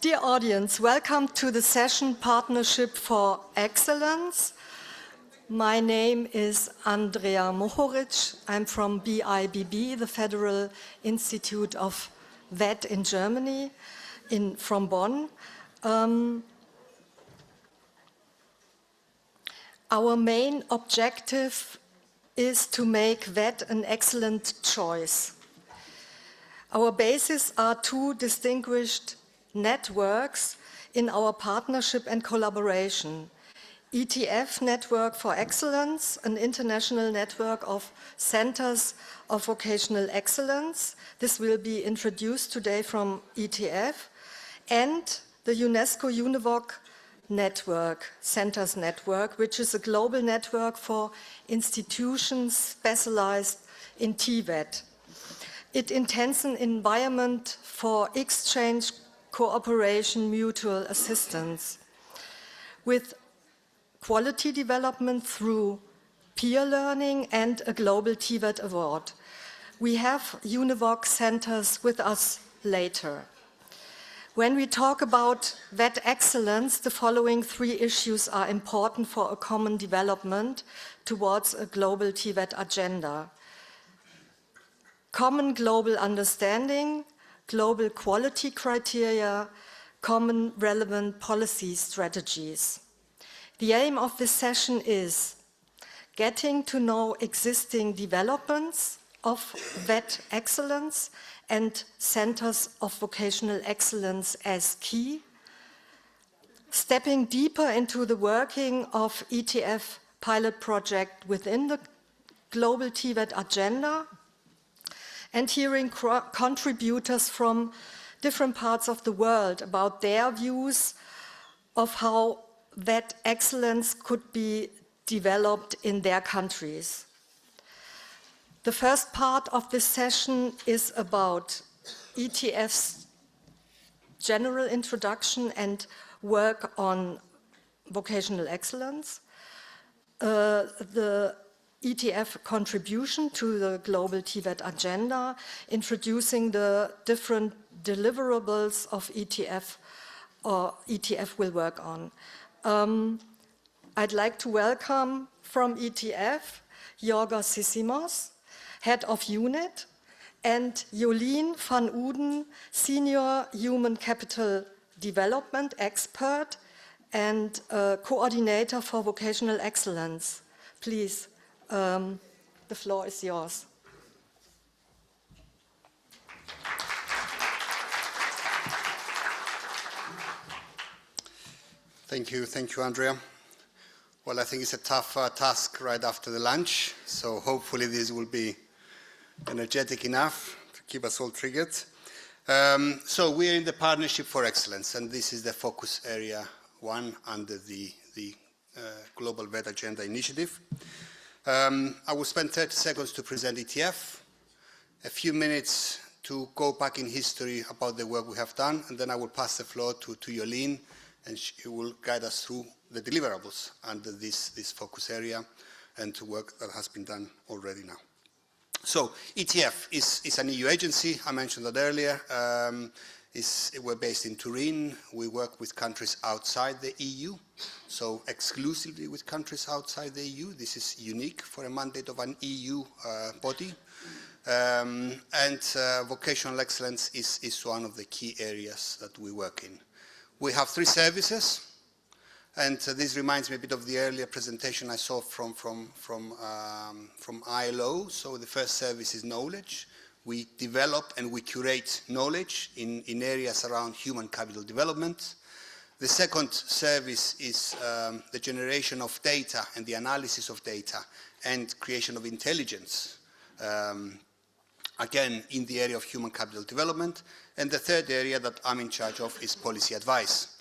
Dear audience, welcome to the session Partnership for Excellence. My name is Andrea Mohoric. I'm from BIBB, the Federal Institute of VET in Germany, from Bonn. Our main objective is to make VET an excellent choice. Our bases are two distinguished networks in our partnership and collaboration. ETF Network for Excellence, an international network of centers of vocational excellence. This will be introduced today from ETF. And the UNESCO-UNEVOC network, Centers Network, which is a global network for institutions specialized in TVET. It intends an environment for exchange, cooperation, mutual assistance, with quality development through peer learning and a global TVET award. We have UNEVOC centers with us later. When we talk about VET excellence, the following three issues are important for a common development towards a global TVET agenda. Common global understanding, global quality criteria, common relevant policy strategies. The aim of this session is getting to know existing developments of VET excellence and centers of vocational excellence as key, stepping deeper into the working of ETF pilot project within the global TVET agenda, and hearing contributors from different parts of the world about their views of how VET excellence could be developed in their countries. The first part of this session is about ETF's general introduction and work on vocational excellence, the ETF contribution to the global TVET agenda, introducing the different deliverables of ETF or ETF will work on. I'd like to welcome from ETF Georgios Zisimos, Head of Unit, and Jolien van Uden, Senior Human Capital Development Expert and Coordinator for Vocational Excellence. Please, the floor is yours. Thank you, Andrea. Well, I think it's a tough task right after the lunch, so hopefully this will be energetic enough to keep us all triggered. So we are in the Partnership for Excellence, and this is the focus area 1 under the Global VET Agenda Initiative. I will spend 30 seconds to present ETF, a few minutes to go back in history about the work we have done, and then I will pass the floor to Jolien, and she will guide us through the deliverables under this focus area and to work that has been done already now. So ETF is an EU agency. I mentioned that earlier. We're based in Turin. We work with countries outside the EU, so exclusively with countries outside the EU. This is unique for a mandate of an EU body. And vocational excellence is one of the key areas that we work in. We have 3 services, and this reminds me a bit of the earlier presentation I saw from ILO. So the first service is knowledge. We develop and we curate knowledge in areas around human capital development. The second service is the generation of data and the analysis of data and creation of intelligence, again, in the area of human capital development. And the third area that I'm in charge of is policy advice.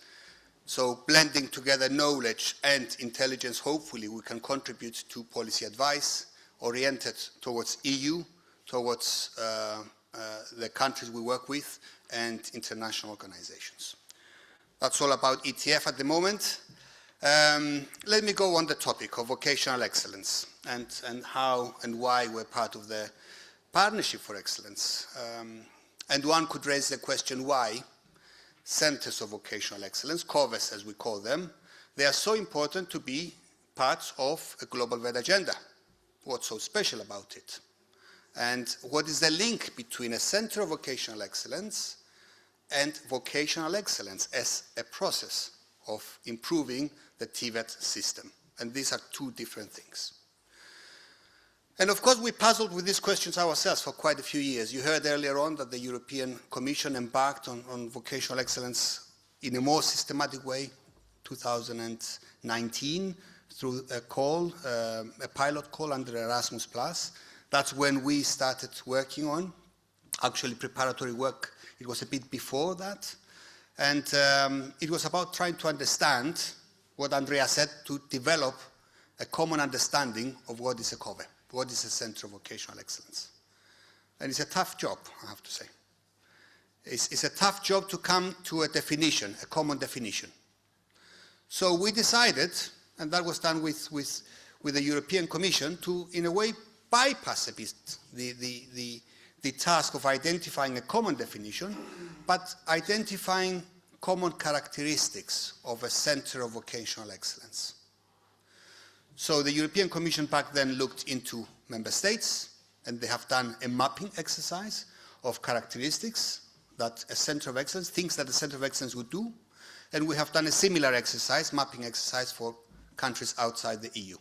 So blending together knowledge and intelligence, hopefully we can contribute to policy advice oriented towards EU, towards the countries we work with, and international organizations. That's all about ETF at the moment. Let me go on the topic of vocational excellence and how and why we're part of the Partnership for Excellence. And one could raise the question, why? centers of vocational excellence, CoVEs as we call them, they are so important to be part of a global VET agenda. What's so special about it? And what is the link between a center of vocational excellence and vocational excellence as a process of improving the TVET system? And these are two different things. And of course, we puzzled with these questions ourselves for quite a few years. You heard earlier on that the European Commission embarked on vocational excellence in a more systematic way, 2019, through a pilot call under Erasmus+. That's when we started working on, actually preparatory work. It was a bit before that. And it was about trying to understand what Andrea said, to develop a common understanding of what is a CoVE. What is a Center of Vocational Excellence? And it's a tough job, I have to say. It's a tough job to come to a definition, a common definition. So we decided, and that was done with the European Commission, to, in a way, bypass a bit the task of identifying a common definition, but identifying common characteristics of a Center of Vocational Excellence. So the European Commission back then looked into member states, and they have done a mapping exercise of characteristics that a center of excellence, things that a center of excellence would do, and we have done a similar exercise, mapping exercise for countries outside the EU.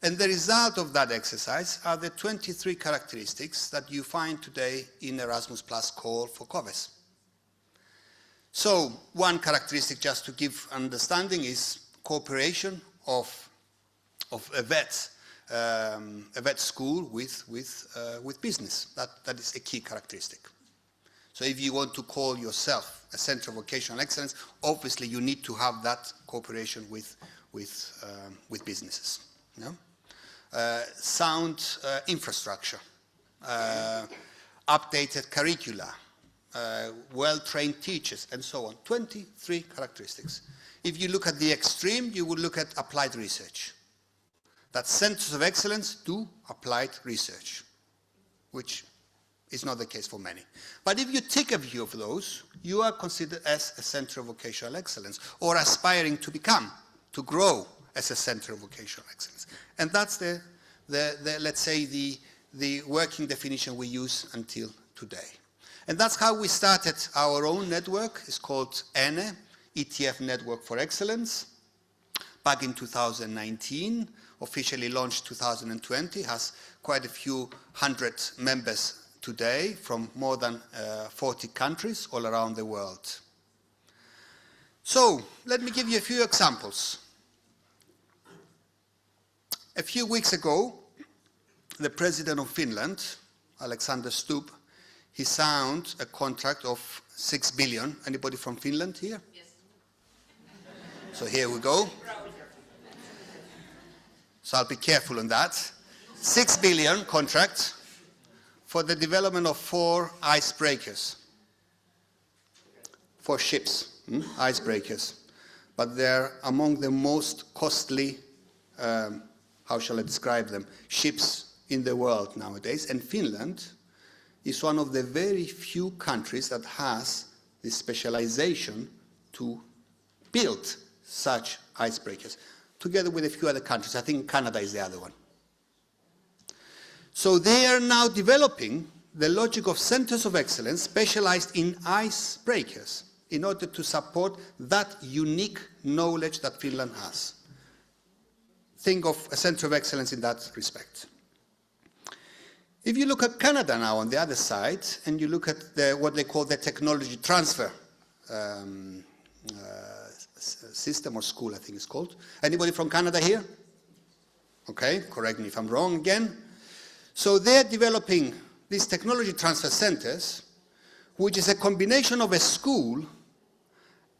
And the result of that exercise are the 23 characteristics that you find today in Erasmus+ call for CoVEs. So one characteristic, just to give understanding, is cooperation of a vet school with business. That is a key characteristic. So if you want to call yourself a center of vocational excellence, obviously you need to have that cooperation with businesses. You know? Sound infrastructure, updated curricula, well-trained teachers, and so on. 23 characteristics. If you look at the extreme, you would look at applied research. That centers of excellence do applied research, which is not the case for many. But if you take a view of those, you are considered as a center of vocational excellence, or aspiring to become, to grow as a center of vocational excellence. And that's let's say, the working definition we use until today. And that's how we started our own network. It's called ENE, ETF Network for Excellence, back in 2019. Officially launched 2020, has quite a few hundred members today from more than 40 countries all around the world. So let me give you a few examples. A few weeks ago, the president of Finland, Alexander Stubb, he signed a contract of 6 billion. Anybody from Finland here? Yes. So here we go. So I'll be careful on that. 6 billion contract for the development of 4 icebreakers. 4 ships, icebreakers. But they're among the most costly, how shall I describe them, ships in the world nowadays. And Finland is one of the very few countries that has the specialization to build such icebreakers, together with a few other countries. I think Canada is the other one. So they are now developing the logic of centers of excellence specialized in icebreakers in order to support that unique knowledge that Finland has. Think of a center of excellence in that respect. If you look at Canada now on the other side, and you look at what they call the technology transfer system or school, I think it's called. Anybody from Canada here? Okay, correct me if I'm wrong again. So they're developing these technology transfer centers, which is a combination of a school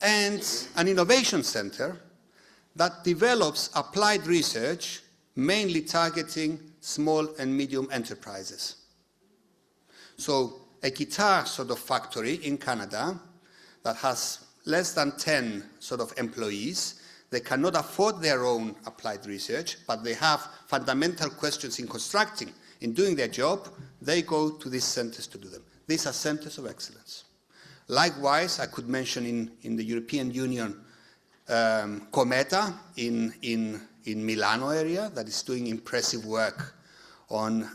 and an innovation center that develops applied research, mainly targeting small and medium enterprises. So a guitar sort of factory in Canada that has less than 10 sort of employees, they cannot afford their own applied research, but they have fundamental questions in constructing, in doing their job, they go to these centers to do them. These are centers of excellence. Likewise, I could mention in the European Union Cometa in Milano area that is doing impressive work on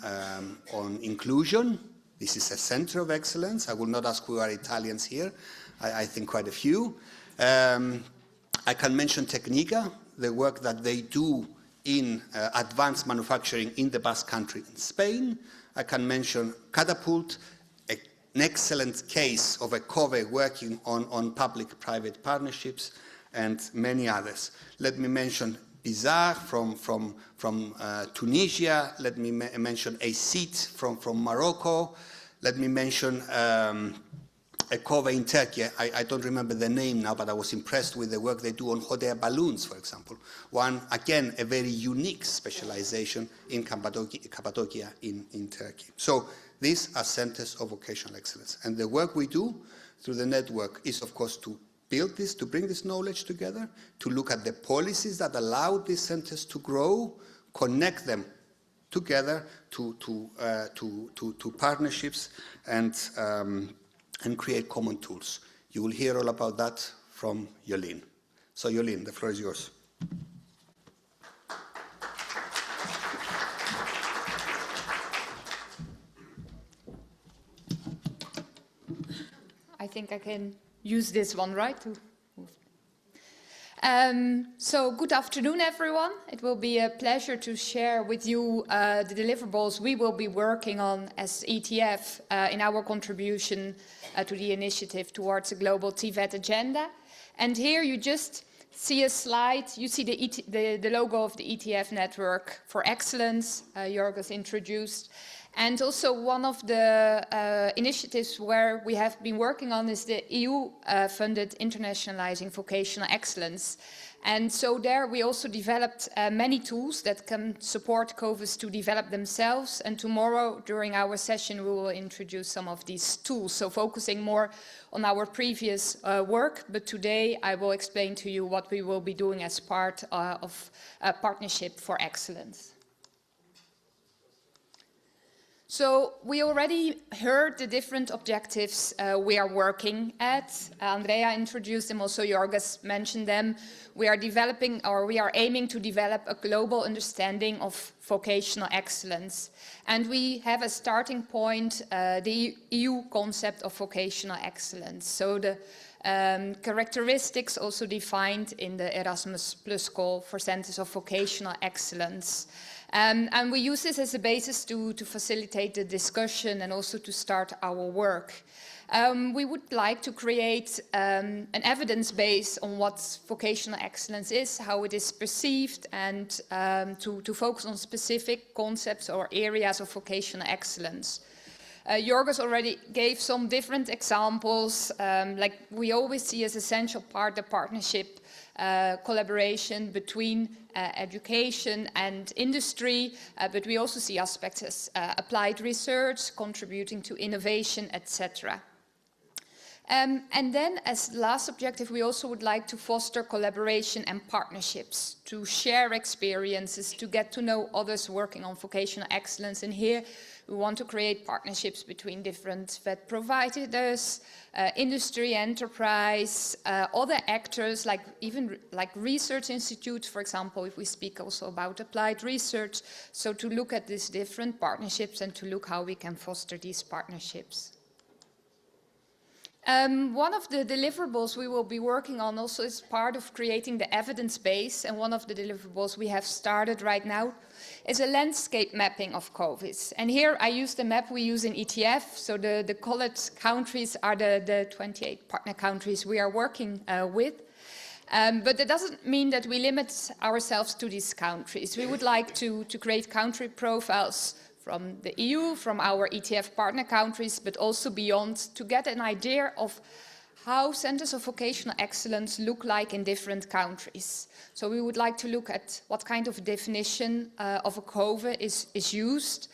inclusion. This is a center of excellence. I will not ask who are Italians here. I think quite a few. I can mention Technica, the work that they do in advanced manufacturing in the Basque Country in Spain. I can mention Catapult, an excellent case of a CoVE working on public-private partnerships, and many others. Let me mention Bizarre from Tunisia. Let me mention ACIT from Morocco. Let me mention a CoVE in Turkey. I don't remember the name now, but I was impressed with the work they do on hot air balloons, for example. One, again, a very unique specialization in Cappadocia in Turkey. So these are centers of vocational excellence. And the work we do through the network is, of course, to build this, to bring this knowledge together, to look at the policies that allow these centers to grow, connect them together to partnerships, and create common tools. You will hear all about that from Jolien. So Jolien, the floor is yours. I think I can use this one, right? So good afternoon, everyone. It will be a pleasure to share with you the deliverables we will be working on as ETF in our contribution to the initiative towards a global TVET agenda. And here you just see a slide. You see the logo of the ETF Network for Excellence, Georgios introduced. And also one of the initiatives where we have been working on is the EU-funded Internationalizing Vocational Excellence. And so there we also developed many tools that can support CoVEs to develop themselves. And tomorrow during our session we will introduce some of these tools. So focusing more on our previous work, but today I will explain to you what we will be doing as part of a partnership for excellence. So we already heard the different objectives we are working at. Andrea introduced them, also Georgios mentioned them. We are developing, or we are aiming to develop, a global understanding of vocational excellence. And we have a starting point, the EU concept of vocational excellence. So the characteristics also defined in the Erasmus Plus call for centers of vocational excellence. And we use this as a basis to facilitate the discussion and also to start our work. We would like to create an evidence base on what vocational excellence is, how it is perceived, and to focus on specific concepts or areas of vocational excellence. Georgios already gave some different examples, like we always see as essential part the partnership collaboration between education and industry, but we also see aspects as applied research, contributing to innovation, etc. And then as last objective, we also would like to foster collaboration and partnerships, to share experiences, to get to know others working on vocational excellence. And here we want to create partnerships between different VET providers, industry, enterprise, other actors, like even like research institutes, for example, if we speak also about applied research. So to look at these different partnerships and to look how we can foster these partnerships. One of the deliverables we will be working on also is part of creating the evidence base, and one of the deliverables we have started right now is a landscape mapping of CoVEs. And here I use the map we use in ETF, so the colored countries are the 28 partner countries we are working with. But that doesn't mean that we limit ourselves to these countries. We would like to create country profiles from the EU, from our ETF partner countries, but also beyond, to get an idea of how centers of vocational excellence look like in different countries. So we would like to look at what kind of definition of a CoVE is used.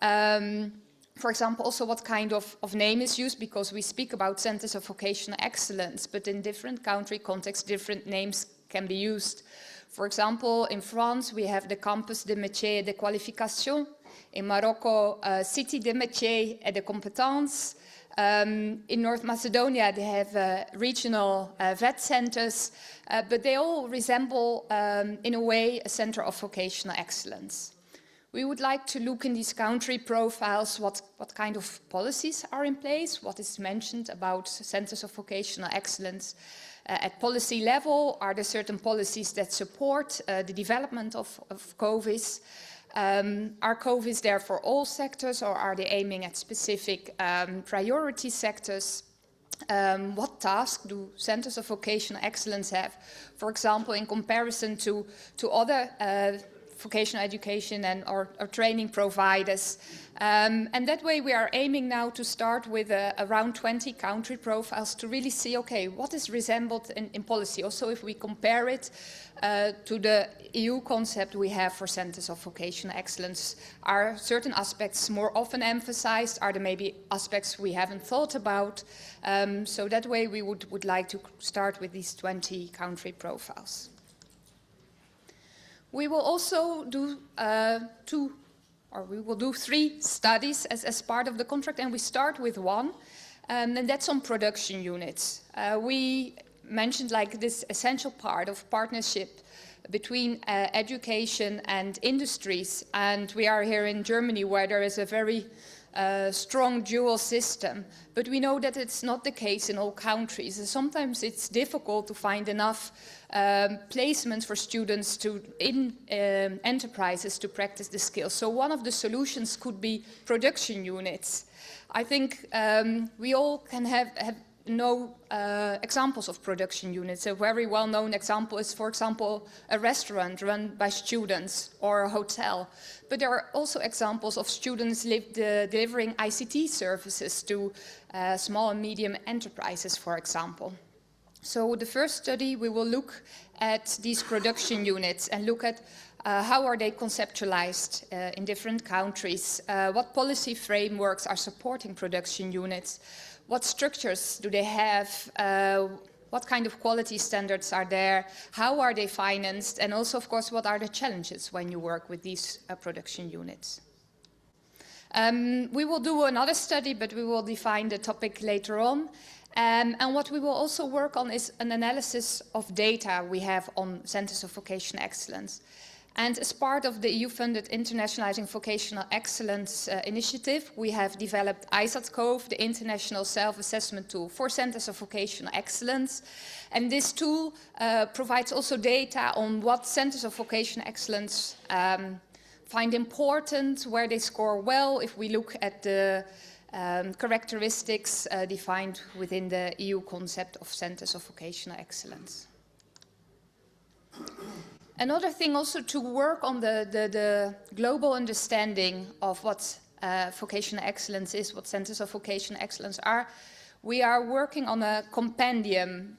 For example, also what kind of name is used, because we speak about centers of vocational excellence, but in different country contexts, different names can be used. For example, in France, we have the Campus des Métiers et des Qualifications. In Morocco, City des Métiers et des Compétences. In North Macedonia, they have regional VET centers, but they all resemble, in a way, a center of vocational excellence. We would like to look in these country profiles what kind of policies are in place, what is mentioned about centers of vocational excellence at policy level. Are there certain policies that support the development of CoVEs? Are CoVEs there for all sectors, or are they aiming at specific priority sectors? What tasks do centers of vocational excellence have, for example, in comparison to other vocational education and or training providers. And that way we are aiming now to start with around 20 country profiles to really see, okay, what is resembled in policy? Also, if we compare it to the EU concept we have for centers of vocational excellence, are certain aspects more often emphasized? Are there maybe aspects we haven't thought about? So that way we would like to start with these 20 country profiles. We will also do three studies as part of the contract, and we start with one, and that's on production units. We mentioned like this essential part of partnership between education and industries, and we are here in Germany where there is a very strong dual system, but we know that it's not the case in all countries. Sometimes it's difficult to find enough placements for students in enterprises to practice the skills. So one of the solutions could be production units. I think we all can know examples of production units. A very well-known example is, for example, a restaurant run by students or a hotel. But there are also examples of students delivering ICT services to small and medium enterprises, for example. So the first study, we will look at these production units and look at how are they conceptualized in different countries, what policy frameworks are supporting production units, what structures do they have, what kind of quality standards are there, how are they financed, and also, of course, what are the challenges when you work with these production units. We will do another study, but we will define the topic later on. And what we will also work on is an analysis of data we have on centers of vocational excellence. And as part of the EU-funded Internationalizing Vocational Excellence initiative, we have developed ISAT-CoV, the international self-assessment tool for centers of vocational excellence. And this tool provides also data on what centers of vocational excellence find important, where they score well, if we look at the characteristics defined within the EU concept of centers of vocational excellence. Another thing also to work on the global understanding of what vocational excellence is, what centers of vocational excellence are, we are working on a compendium.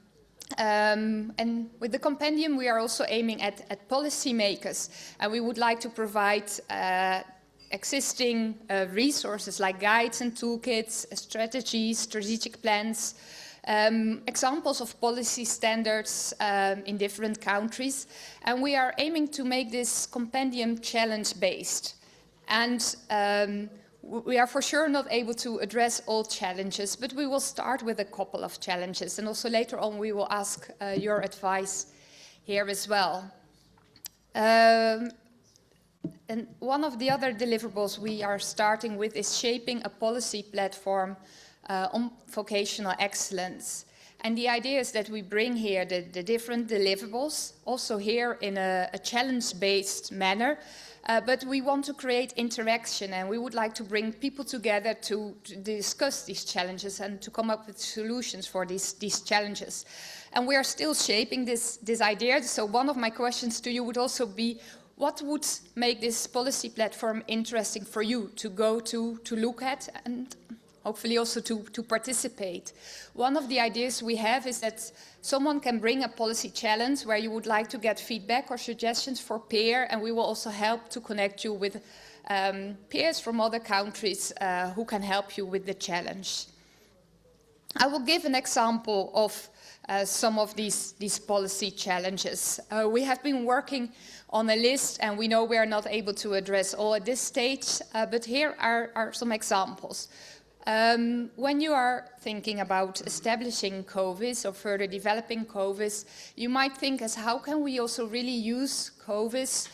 And with the compendium we are also aiming at policymakers, and we would like to provide existing resources like guides and toolkits, strategies, strategic plans, examples of policy standards in different countries. And we are aiming to make this compendium challenge-based. And we are for sure not able to address all challenges, but we will start with a couple of challenges. And also later on we will ask your advice here as well. And one of the other deliverables we are starting with is shaping a policy platform on vocational excellence. And the idea is that we bring here the different deliverables, also here in a challenge-based manner, but we want to create interaction, and we would like to bring people together to discuss these challenges and to come up with solutions for these challenges. And we are still shaping this idea, so one of my questions to you would also be, what would make this policy platform interesting for you to go to look at, and hopefully also to participate? One of the ideas we have is that someone can bring a policy challenge where you would like to get feedback or suggestions for peer, and we will also help to connect you with peers from other countries who can help you with the challenge. I will give an example of some of these policy challenges. We have been working on a list, and we know we are not able to address all at this stage, but here are some examples. When you are thinking about establishing CoVEs or further developing CoVEs, you might think as how can we also really use CoVEs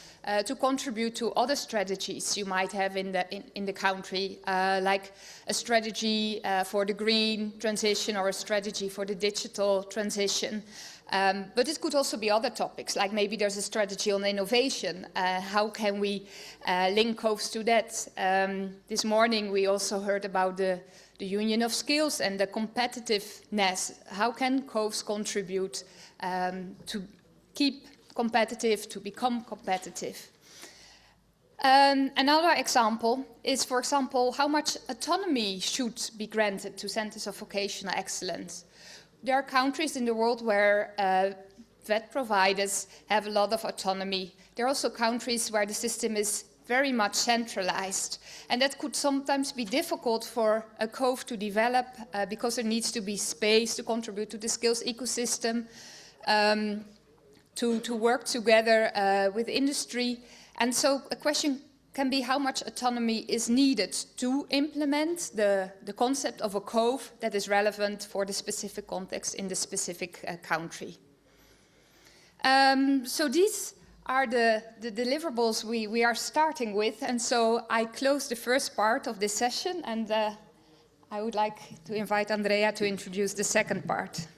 to contribute to other strategies you might have in the country, like a strategy for the green transition or a strategy for the digital transition. But it could also be other topics, like maybe there's a strategy on innovation. How can we link CoVEs to that? This morning we also heard about the union of skills and the competitiveness. How can CoVEs contribute to keep competitive, to become competitive? Another example is, for example, how much autonomy should be granted to centers of vocational excellence. There are countries in the world where VET providers have a lot of autonomy. There are also countries where the system is very much centralized. And that could sometimes be difficult for a CoVE to develop because there needs to be space to contribute to the skills ecosystem, to work together with industry. And so a question can be how much autonomy is needed to implement the concept of a CoVE that is relevant for the specific context in the specific country. So these are the deliverables we are starting with, and so I close the first part of this session, and I would like to invite Andrea to introduce the second part.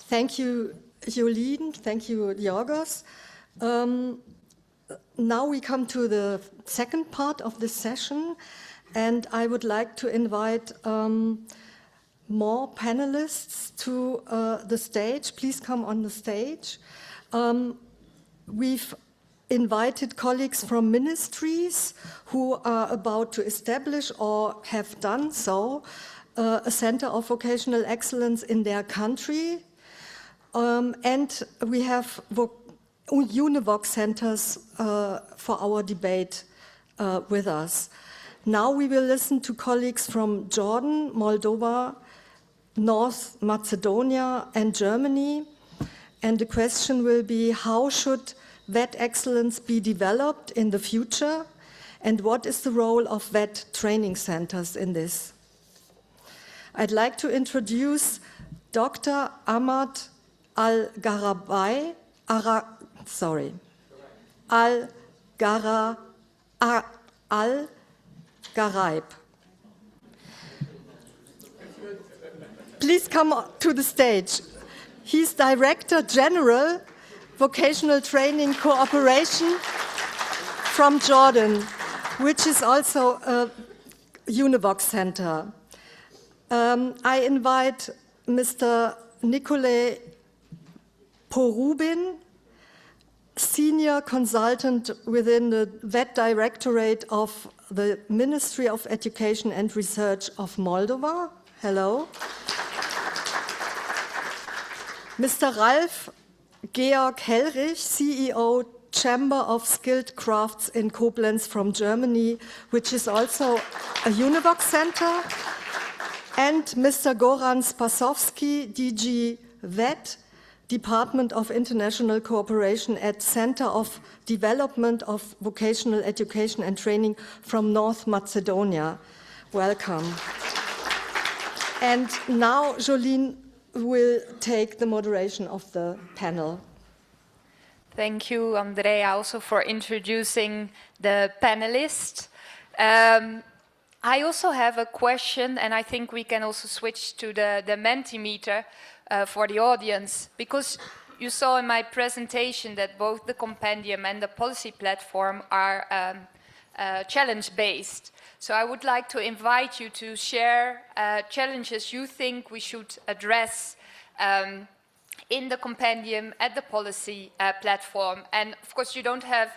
Thank you, Jolien. Thank you, Georgios. Now we come to the second part of this session, and I would like to invite more panelists to the stage. Please come on the stage. We've invited colleagues from ministries who are about to establish or have done so a center of vocational excellence in their country. And we have UNEVOC centers for our debate with us. Now we will listen to colleagues from Jordan, Moldova, North Macedonia, and Germany. And the question will be, how should VET excellence be developed in the future? And what is the role of VET training centers in this? I'd like to introduce Dr. Ahmad Al-Gharaibeh, Al-Gharaibeh. Please come to the stage. He's Director General, Vocational Training Cooperation from Jordan, which is also a UNEVOC center. I invite Mr. Nicolae Porubin, Senior Consultant within the VET Directorate of the Ministry of Education and Research of Moldova. Hello. Mr. Ralf Georg Hellrich, CEO, Chamber of Skilled Crafts in Koblenz from Germany, which is also a UNEVOC center. And Mr. Goran Spasovsky, DG VET, Department of International Cooperation at Center of Development of Vocational Education and Training from North Macedonia. Welcome. And now Jolien will take the moderation of the panel. Thank you, Andrea, also for introducing the panelists. I also have a question, and I think we can also switch to the Mentimeter for the audience, because you saw in my presentation that both the compendium and the policy platform are challenge-based. So I would like to invite you to share challenges you think we should address in the compendium at the policy platform. And of course, you don't have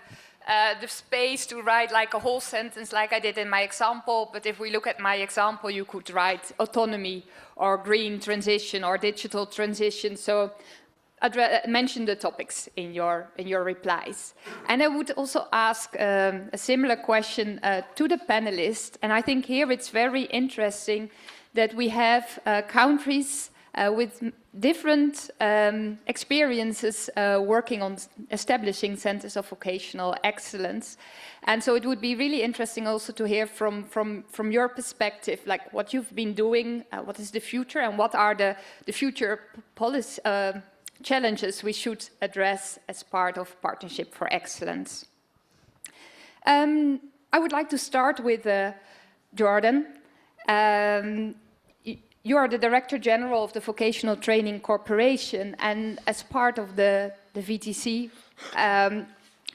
the space to write like a whole sentence like I did in my example, but if we look at my example, you could write autonomy or green transition or digital transition. So mention the topics in your replies. And I would also ask a similar question to the panelists. And I think here it's very interesting that we have countries with different experiences working on establishing centers of vocational excellence. And so it would be really interesting also to hear from your perspective, like what you've been doing, what is the future, and what are the future policy challenges we should address as part of Partnership for Excellence. I would like to start with Jordan. You are the Director General of the Vocational Training Corporation, and as part of the VTC,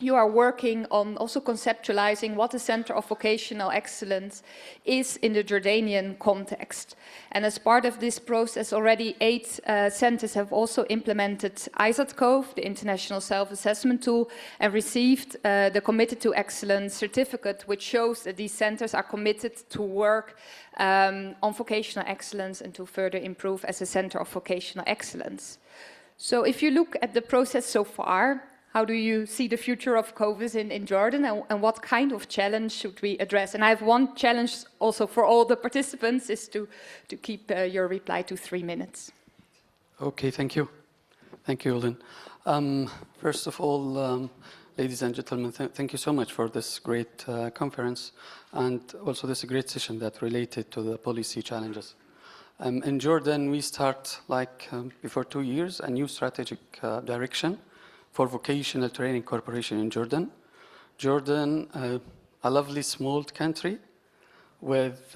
you are working on also conceptualizing what a Center of Vocational Excellence is in the Jordanian context. And as part of this process, already 8 centers have also implemented ISAT-CoV, the International Self-Assessment Tool, and received the Committed to Excellence certificate, which shows that these centers are committed to work on vocational excellence and to further improve as a Center of Vocational Excellence. So if you look at the process so far, how do you see the future of CoVEs in Jordan, and what kind of challenge should we address? And I have one challenge also for all the participants, is to keep your reply to 3 minutes. Okay, thank you. Thank you, Uden. First of all, ladies and gentlemen, thank you so much for this great conference, and also this great session that related to the policy challenges. In Jordan, we start, before 2 years, a new strategic direction for Vocational Training Corporation in Jordan. Jordan, a lovely small country with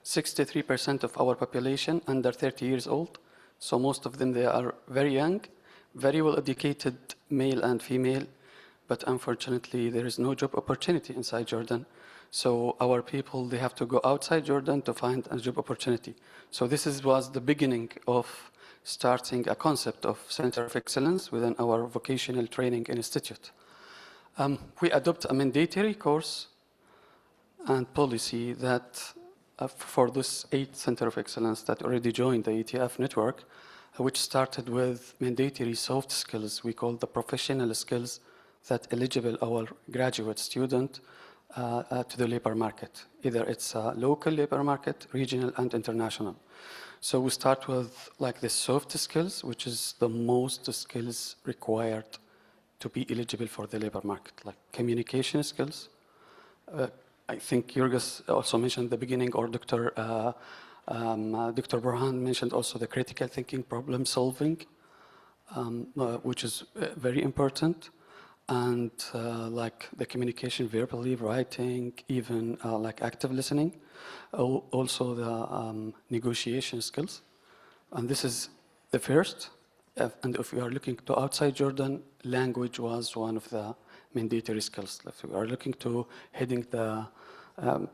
63% of our population under 30 years old. So most of them, they are very young, very well educated, male and female, but unfortunately there is no job opportunity inside Jordan. So our people, they have to go outside Jordan to find a job opportunity. So this was the beginning of starting a concept of Center of Excellence within our Vocational Training Institute. We adopt a mandatory course and policy that for those 8 Center of Excellence that already joined the ETF network, which started with mandatory soft skills, we call the professional skills that eligible our graduate student to the labor market. Either it's a local labor market, regional and international. So we start with the soft skills, which is the most skills required to be eligible for the labor market, like communication skills. I think Georgios also mentioned at the beginning, or Dr. Burhan mentioned also the critical thinking, problem solving, which is very important. And the communication verbally, writing, even active listening. Also the negotiation skills. And this is the first. And if we are looking to outside Jordan, language was one of the mandatory skills. If we are looking to heading the,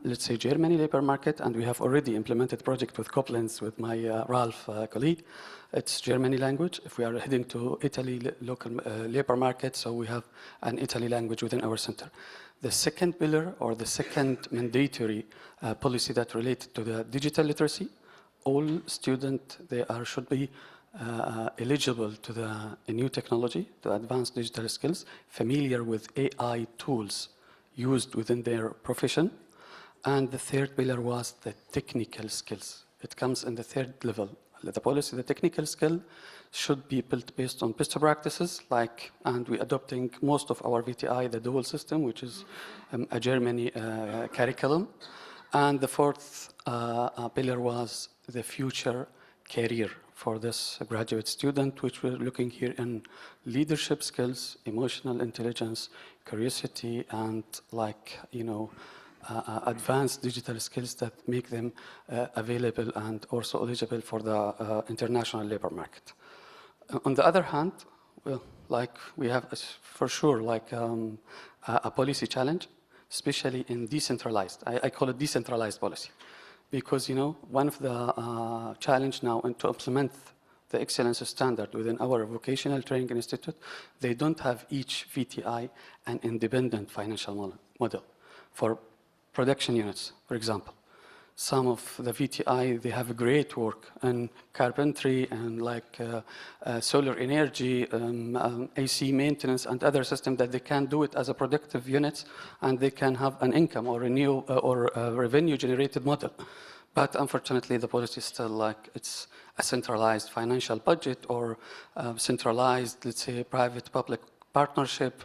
let's say, Germany labor market, and we have already implemented project with Koblenz with my Ralf colleague, it's Germany language. If we are heading to Italy local labor market, so we have an Italy language within our center. The second pillar, or the second mandatory policy that related to the digital literacy, all students, should be eligible to the new technology, to advanced digital skills, familiar with AI tools used within their profession. And the third pillar was the technical skills. It comes in the third level. The policy, the technical skill should be built based on best practices, and we're adopting most of our VTI, the dual system, which is a Germany curriculum. And the fourth pillar was the future career for this graduate student, which we're looking here in leadership skills, emotional intelligence, curiosity, and advanced digital skills that make them available and also eligible for the international labor market. On the other hand, we have for sure a policy challenge, especially in decentralized. I call it decentralized policy, because one of the challenge now and to implement the excellence standard within our Vocational Training Institute, they don't have each VTI an independent financial model for production units, for example. Some of the VTI, they have great work in carpentry and solar energy, AC maintenance and other systems that they can do it as a productive units, and they can have an income or a revenue generated model. But unfortunately, the policy is still like it's a centralized financial budget or centralized, let's say, private-public partnership.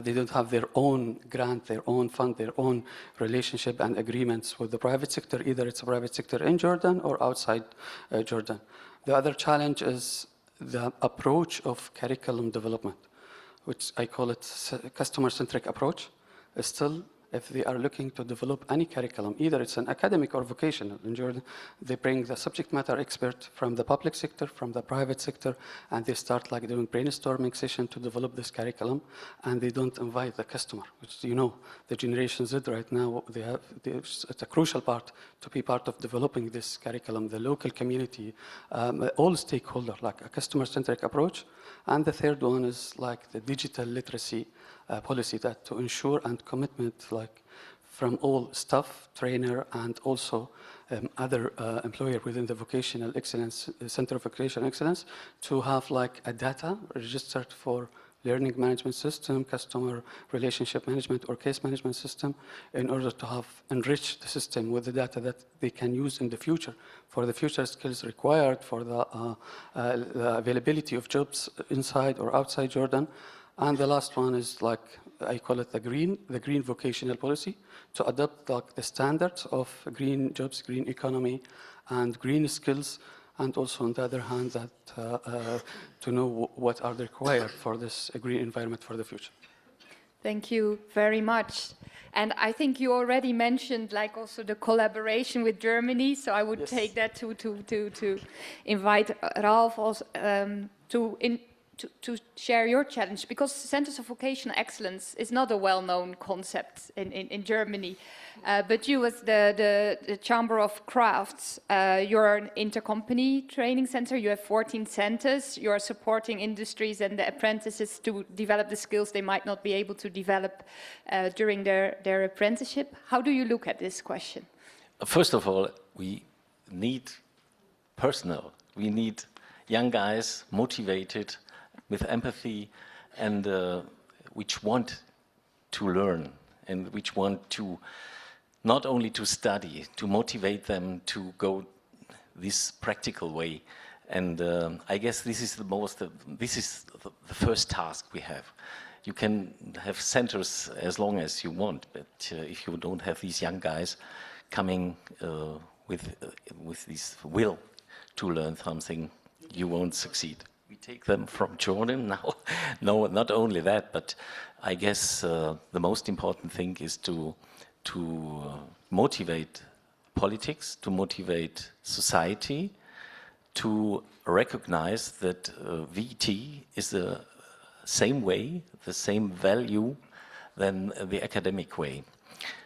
They don't have their own grant, their own fund, their own relationship and agreements with the private sector. Either it's a private sector in Jordan or outside Jordan. The other challenge is the approach of curriculum development, which I call it customer-centric approach. Still, if they are looking to develop any curriculum, either it's an academic or vocational in Jordan, they bring the subject matter expert from the public sector, from the private sector, and they start like doing brainstorming session to develop this curriculum, and they don't invite the customer, which, you know, the Generation Z right now, it's a crucial part to be part of developing this curriculum, the local community, all stakeholders, like a customer-centric approach. And the third one is like the digital literacy policy that to ensure and commitment like from all staff, trainer, and also other employer within the vocational excellence, Center of Vocational Excellence, to have like a data registered for learning management system, customer relationship management, or case management system, in order to have enriched the system with the data that they can use in the future for the future skills required for the availability of jobs inside or outside Jordan. And the last one is like, I call it the green vocational policy, to adopt like the standards of green jobs, green economy, and green skills, and also on the other hand, that to know what are required for this green environment for the future. Thank you very much. And I think you already mentioned like also the collaboration with Germany, so I would take that to invite Ralf also, to share your challenge, because Centers of Vocational Excellence is not a well-known concept in Germany. But you, as the Chamber of Crafts, you're an intercompany training center. You have 14 centers. You are supporting industries and the apprentices to develop the skills they might not be able to develop during their apprenticeship. How do you look at this question? First of all, we need personnel. We need young guys, motivated, with empathy, and which want to learn and which want to not only to study, to motivate them to go this practical way. And I guess this is the first task we have. You can have centers as long as you want, but if you don't have these young guys coming with this will to learn something, you won't succeed. We take them from Jordan now. No, not only that, but I guess the most important thing is to motivate politics, to motivate society, to recognize that VET is the same way, the same value than the academic way.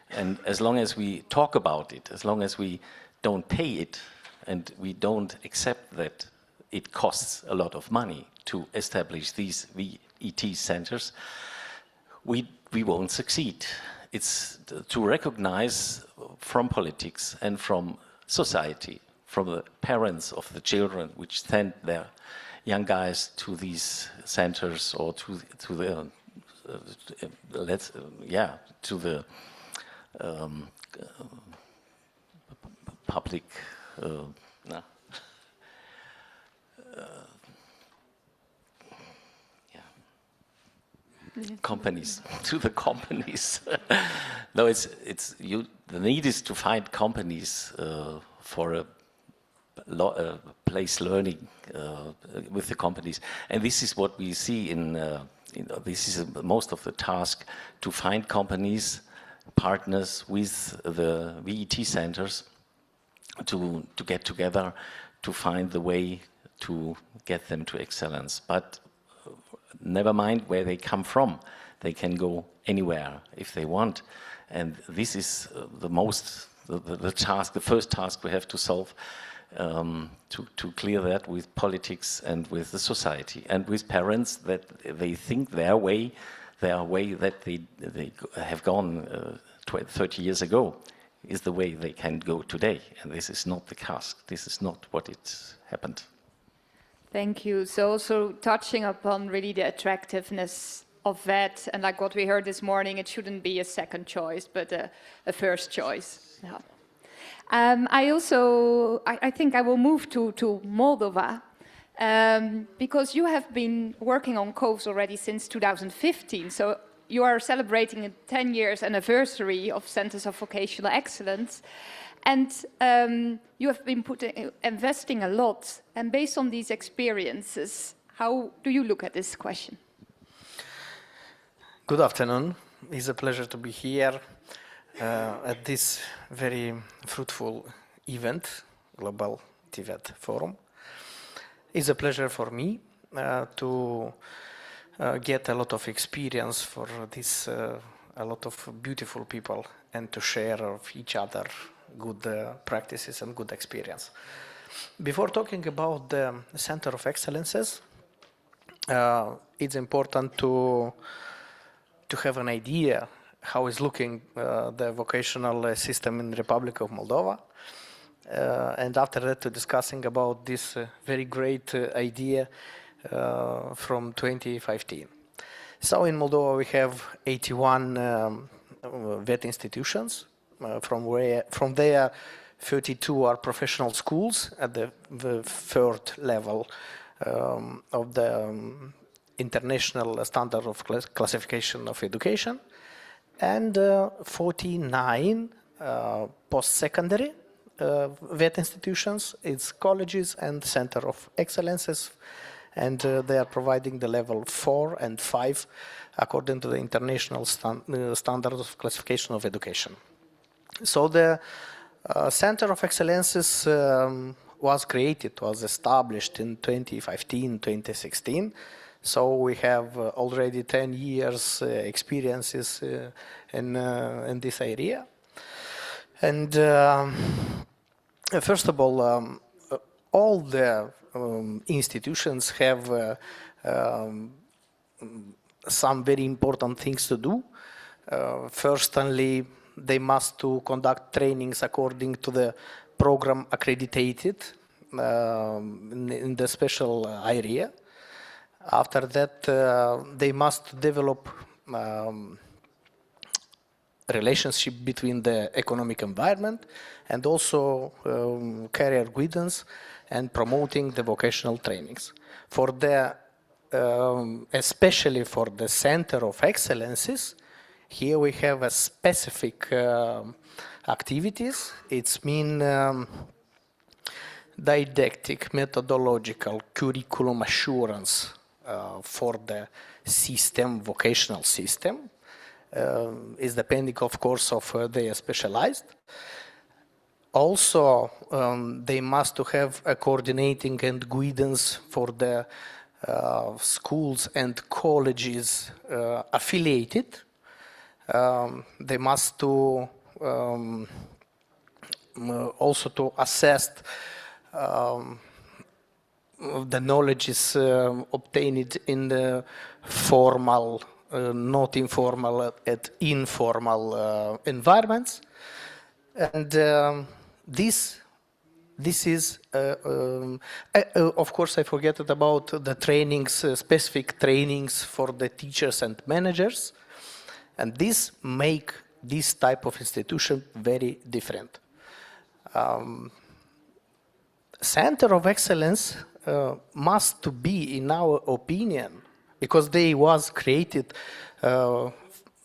And as long as we talk about it, as long as we don't pay it, and we don't accept that it costs a lot of money to establish these VET centers, we won't succeed. It's to recognize from politics and from society, from the parents of the children which send their young guys to these centers or to the public companies, to the companies. No, the need is to find companies for a place learning with the companies, and this is what we see this is most of the task, to find companies, partners with the VET centers, to get together, to find the way to get them to excellence. But never mind where they come from, they can go anywhere if they want. And this is the task, the first task we have to solve, to clear that with politics and with the society and with parents, that they think their way that they have gone 30 years ago is the way they can go today. And this is not the task. This is not what it happened. Thank you. So also touching upon really the attractiveness of VET, and like what we heard this morning, it shouldn't be a second choice, but a first choice. Yeah. I think I will move to Moldova, because you have been working on CoVEs already since 2015, so you are celebrating a 10 years anniversary of Centers of Vocational Excellence, and you have been investing a lot, and based on these experiences, how do you look at this question? Good afternoon. It's a pleasure to be here at this very fruitful event, Global TVET Forum. It's a pleasure for me to get a lot of experience for this, a lot of beautiful people, and to share of each other good practices and good experience. Before talking about the Center of Excellences, it's important to have an idea how is looking the vocational system in the Republic of Moldova. And after that, to discussing about this very great idea from 2015. So in Moldova, we have 81 VET institutions. From there, 32 are professional schools at the third level of the international standard of classification of education, and 49 post-secondary VET institutions. It's colleges and Center of Excellences, and they are providing the level 4 and 5 according to the international standards of classification of education. So the Center of Excellences was established in 2015, 2016. So we have already 10 years experiences in this area. And first of all the institutions have some very important things to do. Firstly, they must to conduct trainings according to the program accredited in the special area. After that, they must develop relationship between the economic environment and also career guidance and promoting the vocational trainings. For the, especially for the Center of Excellences, here we have a specific activities. It's mean didactic, methodological, curriculum assurance for the system, vocational system. Is depending, of course, of they are specialized. Also, they must to have a coordinating and guidance for the schools and colleges affiliated. They must to also to assess the knowledge is obtained in the formal, not informal, and informal environments, and this is, of course, I forget about the trainings, specific trainings for the teachers and managers, and this make this type of institution very different. Center of Excellence must to be, in our opinion, because they was created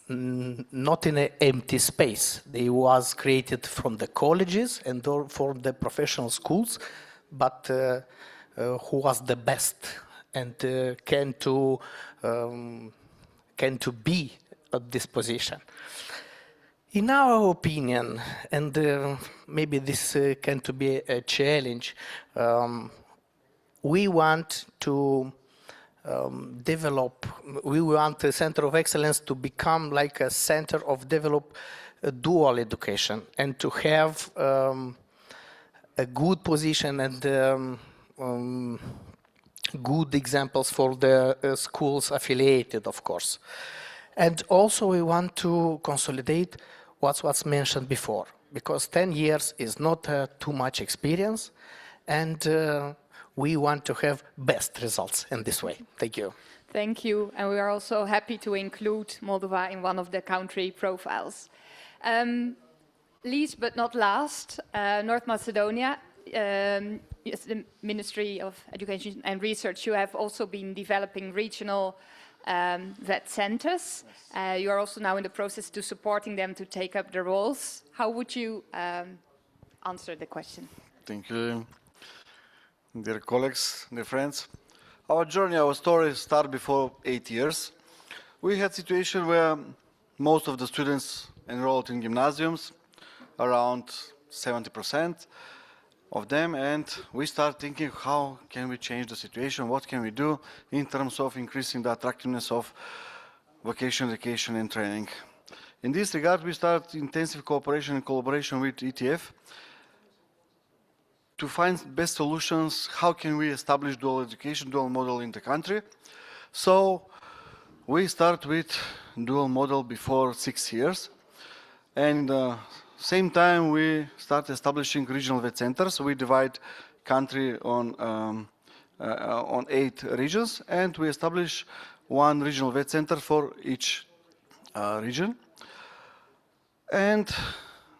not in an empty space. They was created from the colleges and from the professional schools, but who was the best and can to be at this position. In our opinion, and maybe this can to be a challenge, we want to develop, we want the Center of Excellence to become like a center of develop dual education and to have a good position and good examples for the schools affiliated, of course. And also we want to consolidate what's mentioned before, because 10 years is not too much experience, and we want to have best results in this way. Thank you. Thank you, and we are also happy to include Moldova in one of the country profiles. least but not last, North Macedonia, yes, the Ministry of Education and Research, you have also been developing regional VET centers. You are also now in the process to supporting them to take up the roles. How would you answer the question? Thank you, dear colleagues, dear friends. Our journey, our story started before 8 years. We had a situation where most of the students enrolled in gymnasiums, around 70% of them, and we started thinking, how can we change the situation? What can we do in terms of increasing the attractiveness of vocational education and training? In this regard, we started intensive cooperation and collaboration with ETF to find best solutions. How can we establish dual education, dual model in the country? So we start with dual model before 6 years, and same time we start establishing regional VET centers. We divide country on 8 regions, and we establish 1 regional VET center for each region. And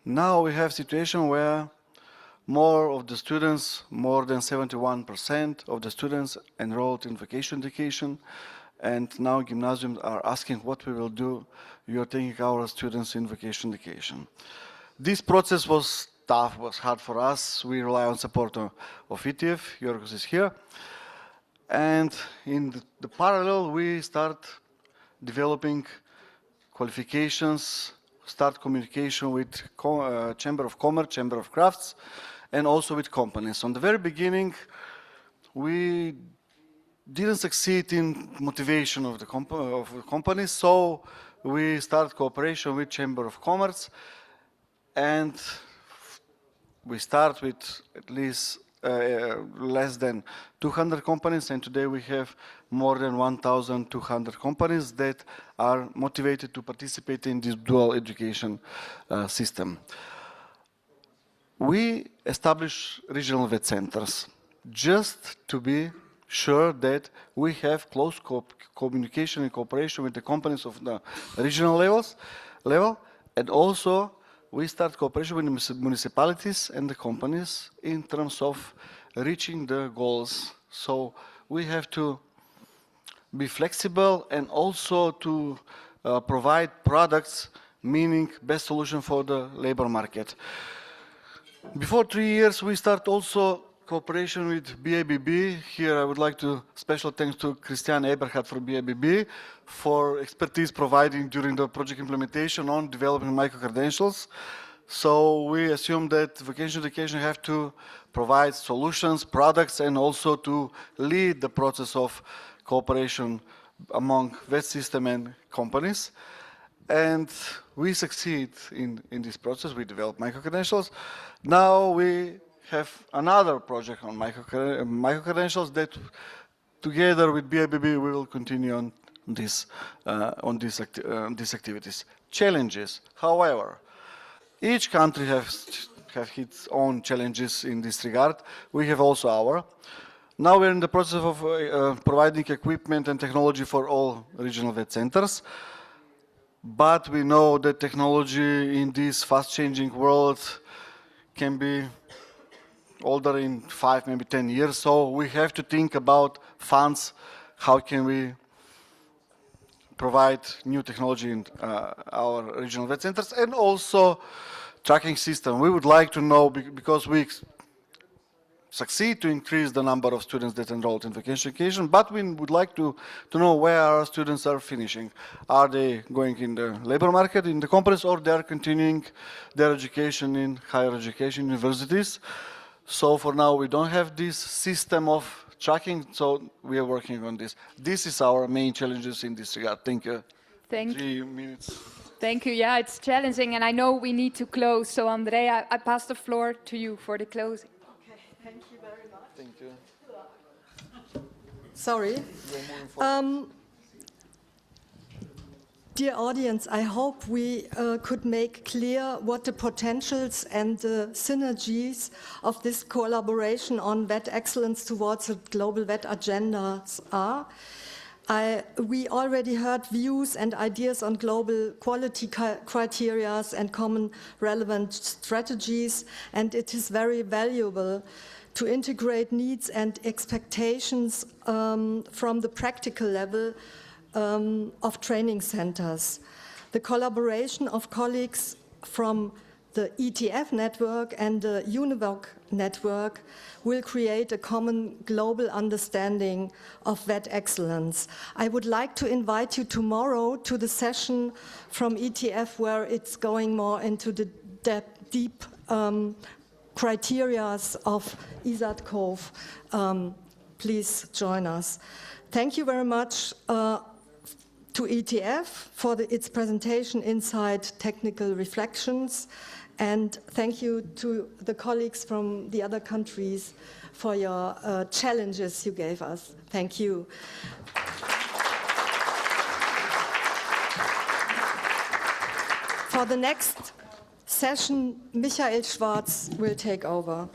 now we have a situation where more of the students, more than 71% of the students enrolled in vocational education, and now gymnasiums are asking what we will do. We are taking our students in vocational education. This process was tough, was hard for us. We rely on support of ETF, Georgios is here. And in the parallel, we start developing qualifications, start communication with Chamber of Commerce, Chamber of Crafts, and also with companies. On the very beginning, we didn't succeed in motivation of the companies, so we start cooperation with Chamber of Commerce, and we start with at least less than 200 companies, and today we have more than 1,200 companies that are motivated to participate in this dual education system. We establish regional VET centers just to be sure that we have close communication and cooperation with the companies of the regional level, and also we start cooperation with the municipalities and the companies in terms of reaching the goals. So we have to be flexible and also to provide products, meaning best solution for the labor market. Before 3 years, we start also cooperation with BABB. Here I would like to special thanks to Christian Eberhard for BABB for expertise providing during the project implementation on developing micro-credentials. So we assume that vocational education have to provide solutions, products, and also to lead the process of cooperation among VET system and companies. And we succeed in this process. We develop micro-credentials. Now we have another project on micro-credentials that together with BABB we will continue on these activities. Challenges, however, each country have its own challenges in this regard. We have also our. Now we're in the process of providing equipment and technology for all regional VET centers. But we know that technology in this fast-changing world can be older in 5, maybe 10 years. So we have to think about funds. How can we provide new technology in our regional VET centers, and also tracking system. We would like to know, because we succeed to increase the number of students that enrolled in vocational education, but we would like to know where our students are finishing. Are they going in the labor market, in the companies, or they are continuing their education in higher education universities? So for now, we don't have this system of tracking, so we are working on this. This is our main challenges in this regard. Thank you. 3 minutes. Thank you. Yeah, it's challenging, and I know we need to close. So Andrea, I pass the floor to you for the closing. Okay, thank you very much. Thank you. Sorry. Dear audience, I hope we could make clear what the potentials and the synergies of this collaboration on VET excellence towards the global VET agendas are. We already heard views and ideas on global quality criteria and common relevant strategies, and it is very valuable to integrate needs and expectations from the practical level of training centers. The collaboration of colleagues from the ETF network and the UNEVOC network will create a common global understanding of VET excellence. I would like to invite you tomorrow to the session from ETF where it's going more into the deep criteria of ISAT CoV. Please join us. Thank you very much to ETF for its presentation Inside Technical Reflections. And thank you to the colleagues from the other countries for your challenges you gave us. Thank you. For the next session, Michael Schwarz will take over.